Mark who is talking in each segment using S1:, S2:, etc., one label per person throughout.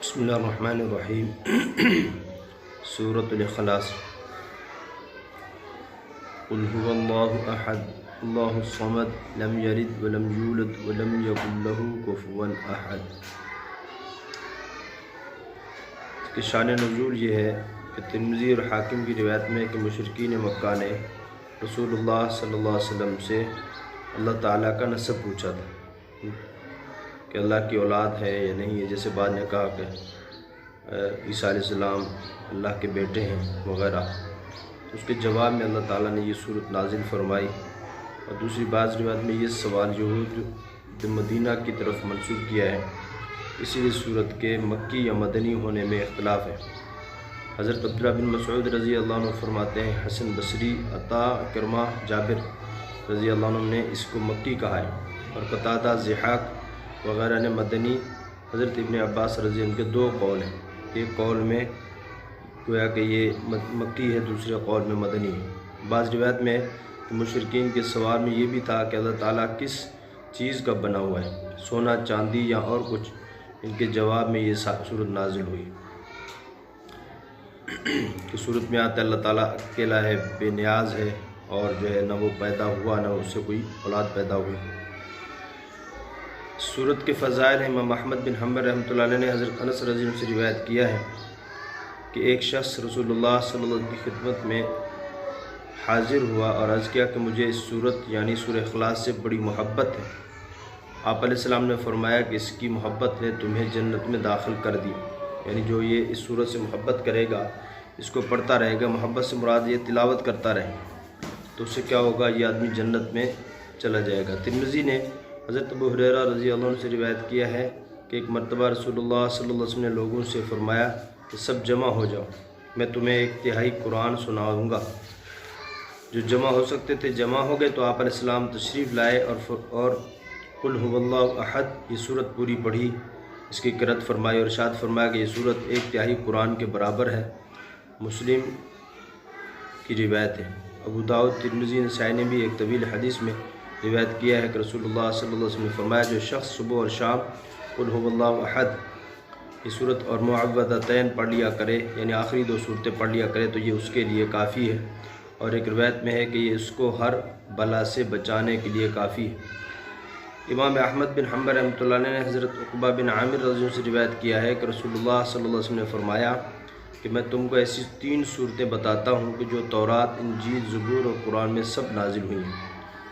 S1: بسم اللہ الرحمن الرحیم سورۃ الاخلاص۔ قل هو اللہ احد اللہ الصمد لم یلد ولم یولد ولم یکن لہ کفوا احد۔ اس کی شان نزول یہ ہے کہ ترمذی اور حاکم کی روایت میں کہ مشرکین مکہ نے رسول اللہ صلی اللہ علیہ وسلم سے اللہ تعالیٰ کا نسب پوچھا تھا کہ اللہ کی اولاد ہے یا نہیں ہے، جیسے بعد نے کہا کہ عیسیٰ علیہ السلام اللہ کے بیٹے ہیں وغیرہ، تو اس کے جواب میں اللہ تعالیٰ نے یہ صورت نازل فرمائی۔ اور دوسری بعض روایت میں یہ سوال یہود مدینہ کی طرف منسوب کیا ہے، اسی لیے صورت کے مکی یا مدنی ہونے میں اختلاف ہے۔ حضرت عبداللہ بن مسعود رضی اللہ عنہ فرماتے ہیں، حسن بصری، عطا، اکرمہ، جابر رضی اللہ عنہ نے اس کو مکی کہا ہے، اور قتادہ، ضحاک وغیرہ نے مدنی۔ حضرت ابن عباس رضی اللہ عنہ کے دو قول ہیں، ایک قول میں گویا کہ یہ مکی ہے، دوسرے قول میں مدنی ہے۔ بعض روایت میں کہ مشرکین کے سوال میں یہ بھی تھا کہ اللہ تعالیٰ کس چیز کا بنا ہوا ہے، سونا، چاندی یا اور کچھ؟ ان کے جواب میں یہ صورت نازل ہوئی کہ صورت میں آتا ہے اللہ تعالیٰ اکیلا ہے، بے نیاز ہے، اور جو ہے نہ وہ پیدا ہوا نہ اس سے کوئی اولاد پیدا ہوئی۔ سورت کے فضائل ہیں۔ امام احمد بن حنبل رحمۃ اللہ علیہ نے حضرت انس رضی اللہ عنہ سے روایت کیا ہے کہ ایک شخص رسول اللہ صلی اللہ علیہ وسلم کی خدمت میں حاضر ہوا اور عرض کیا کہ مجھے اس سورت یعنی سورہ اخلاص سے بڑی محبت ہے۔ آپ علیہ السلام نے فرمایا کہ اس کی محبت نے تمہیں جنت میں داخل کر دی، یعنی جو یہ اس سورت سے محبت کرے گا، اس کو پڑھتا رہے گا، محبت سے مراد یہ تلاوت کرتا رہے، تو اس سے کیا ہوگا، یہ آدمی جنت میں چلا جائے گا۔ ترمذی نے حضرت ابو ہریرہ رضی اللہ عنہ سے روایت کیا ہے کہ ایک مرتبہ رسول اللہ صلی اللہ علیہ وسلم نے لوگوں سے فرمایا کہ سب جمع ہو جاؤ، میں تمہیں ایک تہائی قرآن سناؤں گا۔ جو جمع ہو سکتے تھے جمع ہو گئے، تو آپ علیہ السلام تشریف لائے اور قل هو اللہ احد یہ صورت پوری پڑھی، اس کی قرأت فرمائی اور ارشاد فرمایا کہ یہ صورت ایک تہائی قرآن کے برابر ہے۔ مسلم کی روایت ہے۔ ابو داؤد، ترمذی، نسائی نے بھی ایک طویل حدیث میں روایت کیا ہے کہ رسول اللہ صلی اللہ علیہ وسلم نے فرمایا جو شخص صبح اور شام قل هو اللہ احد یہ صورت اور معوذتین پڑھ لیا کرے، یعنی آخری دو صورتیں پڑھ لیا کرے، تو یہ اس کے لیے کافی ہے۔ اور ایک روایت میں ہے کہ یہ اس کو ہر بلا سے بچانے کے لیے کافی ہے۔ امام احمد بن حنبل رحمۃ اللہ علیہ نے حضرت عقبہ بن عامر رضی اللہ عنہ سے روایت کیا ہے کہ رسول اللہ صلی اللہ علیہ وسلم نے فرمایا کہ میں تم کو ایسی 3 صورتیں بتاتا ہوں کہ جو تورات، انجیل، زبور اور قرآن میں سب نازل ہوئی ہیں،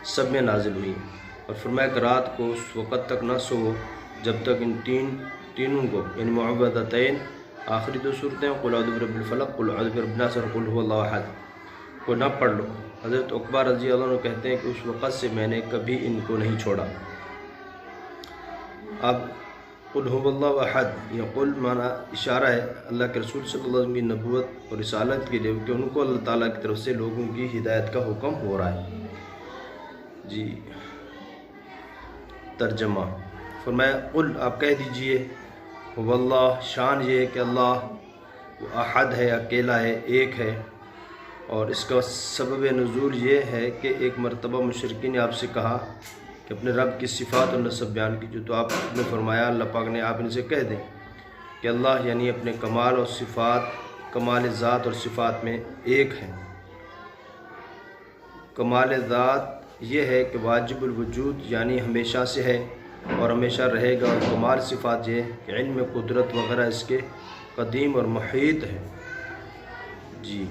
S1: سب میں نازل ہوئی ہیں۔ اور فرمایا کہ رات کو اس وقت تک نہ سو جب تک ان تینوں کو، یعنی معوذتین، آخری 2 صورتیں قل اعوذ برب الفلق، قل اعوذ برب الناس اور قل هو اللہ احد کو نہ پڑھ لو۔ حضرت عقبہ رضی اللہ عنہ کہتے ہیں کہ اس وقت سے میں نے کبھی ان کو نہیں چھوڑا۔ اب قل هو اللہ احد یہ قل معنی اشارہ ہے اللہ کے رسول صلی اللہ علیہ وسلم کی نبوت اور رسالت کے لیے کہ ان کو اللہ تعالیٰ کی طرف سے لوگوں کی ہدایت کا حکم ہو رہا ہے۔ جی ترجمہ فرمایا قل آپ کہہ دیجئے هو اللہ شان یہ ہے کہ اللہ احد ہے، اکیلا ہے، ایک ہے۔ اور اس کا سبب نزول یہ ہے کہ ایک مرتبہ مشرکین نے آپ سے کہا کہ اپنے رب کی صفات اور نسب بیان کیجیے، تو آپ نے فرمایا اللہ پاک نے آپ ان سے کہہ دیں کہ اللہ یعنی اپنے کمال اور صفات، کمال ذات اور صفات میں ایک ہے۔ کمال ذات یہ ہے کہ واجب الوجود یعنی ہمیشہ سے ہے اور ہمیشہ رہے گا، اور کمال صفات یہ ہے کہ علم، قدرت وغیرہ اس کے قدیم اور محیط ہے۔ جی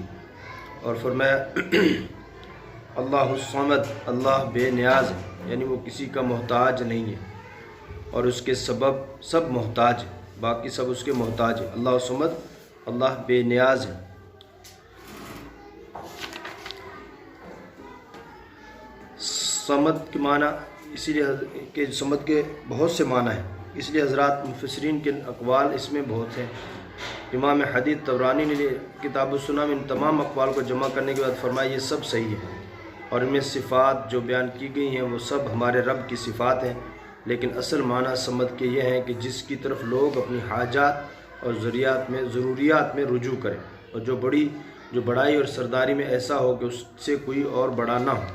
S1: اور فرمایا اللہ الصمد اللہ بے نیاز ہے، یعنی وہ کسی کا محتاج نہیں ہے، اور اس کے سبب سب محتاج ہے، باقی سب اس کے محتاج ہے۔ اللہ الصمد اللہ بے نیاز ہے۔ صمد کے معنی اسی لیے کہ صمد کے بہت سے معنی ہیں، اس لیے حضرات مفسرین کے اقوال اس میں بہت ہیں۔ امام حدیث طبرانی نے کتاب السنہ میں ان تمام اقوال کو جمع کرنے کے بعد فرمایا یہ سب صحیح ہے، اور ان میں صفات جو بیان کی گئی ہیں وہ سب ہمارے رب کی صفات ہیں، لیکن اصل معنی صمد کے یہ ہیں کہ جس کی طرف لوگ اپنی حاجات اور ضروریات میں رجوع کریں، اور جو بڑائی اور سرداری میں ایسا ہو کہ اس سے کوئی اور بڑا نہ ہو۔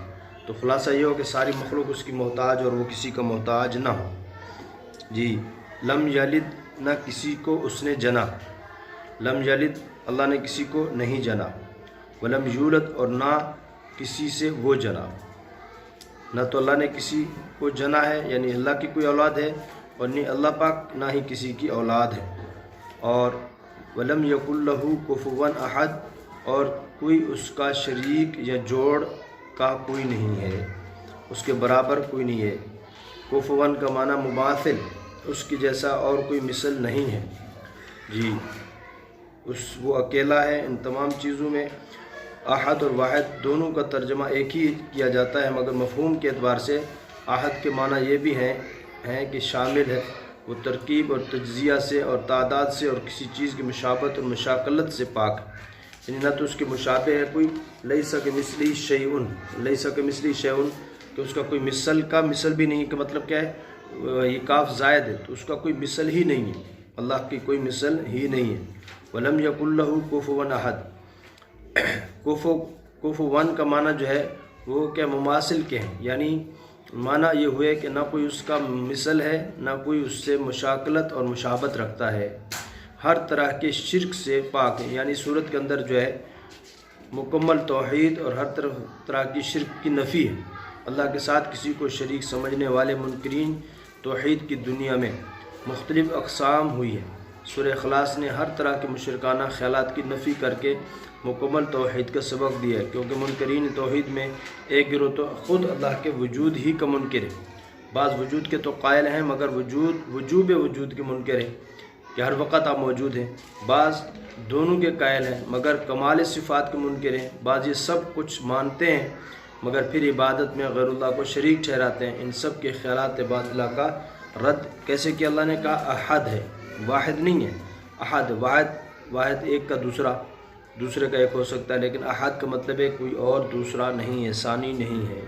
S1: تو خلاصہ یہ ہو کہ ساری مخلوق اس کی محتاج اور وہ کسی کا محتاج نہ ہو۔ جی لم یلد نہ کسی کو اس نے جنا، لم یلد اللہ نے کسی کو نہیں جنا، ولم یولد اور نہ کسی سے وہ جنا، نہ تو اللہ نے کسی کو جنا ہے یعنی اللہ کی کوئی اولاد ہے، اور نہیں اللہ پاک نہ ہی کسی کی اولاد ہے، اور ولم یکن لہ کفوا احد اور کوئی اس کا شریک یا جوڑ کا کوئی نہیں ہے، اس کے برابر کوئی نہیں ہے۔ کفوا کا معنی مماثل، اس کی جیسا اور کوئی مثل نہیں ہے جی، وہ اکیلا ہے ان تمام چیزوں میں۔ احد اور واحد دونوں کا ترجمہ ایک ہی کیا جاتا ہے، مگر مفہوم کے اعتبار سے احد کے معنی یہ بھی ہیں کہ شامل ہے، وہ ترکیب اور تجزیہ سے اور تعداد سے اور کسی چیز کی مشابہت اور مشاکلت سے پاک ہے، یعنی نہ تو اس کے مشابہ ہے کوئی، لیس کمثلہ شیء، لیس کمثلہ شیء کہ اس کا کوئی مثل بھی نہیں، کہ مطلب کیا ہے یہ کاف زائد ہے تو اس کا کوئی مثل ہی نہیں ہے، اللہ کی کوئی مثل ہی نہیں ہے۔ ولم یکن لہ کفوا احد، کفوا کا معنی جو ہے وہ کیا مماثل کے ہیں، یعنی معنی یہ ہوئے کہ نہ کوئی اس کا مثل ہے نہ کوئی اس سے مشاکلت اور مشابہت رکھتا ہے، ہر طرح کے شرک سے پاک ہے، یعنی صورت کے اندر جو ہے مکمل توحید اور ہر طرح کی شرک کی نفی ہے۔ اللہ کے ساتھ کسی کو شریک سمجھنے والے منکرین توحید کی دنیا میں مختلف اقسام ہوئی ہے۔ سورہ اخلاص نے ہر طرح کے مشرکانہ خیالات کی نفی کر کے مکمل توحید کا سبق دیا ہے، کیونکہ منکرین توحید میں ایک گروہ تو خود اللہ کے وجود ہی کا منکر ہے، بعض وجود کے تو قائل ہیں مگر وجوب وجود کے منکر ہیں کہ ہر وقت آپ موجود ہیں، بعض دونوں کے قائل ہیں مگر کمال صفات کے منکر ہیں، بعض یہ سب کچھ مانتے ہیں مگر پھر عبادت میں غیر اللہ کو شریک ٹھہراتے ہیں۔ ان سب کے خیالات باطلہ کا رد کیسے کہ اللہ نے کہا احد ہے، واحد نہیں ہے، احد واحد ایک کا دوسرے کا ایک ہو سکتا ہے، لیکن احد کا مطلب ہے کوئی اور دوسرا نہیں ہے، ثانی نہیں ہے۔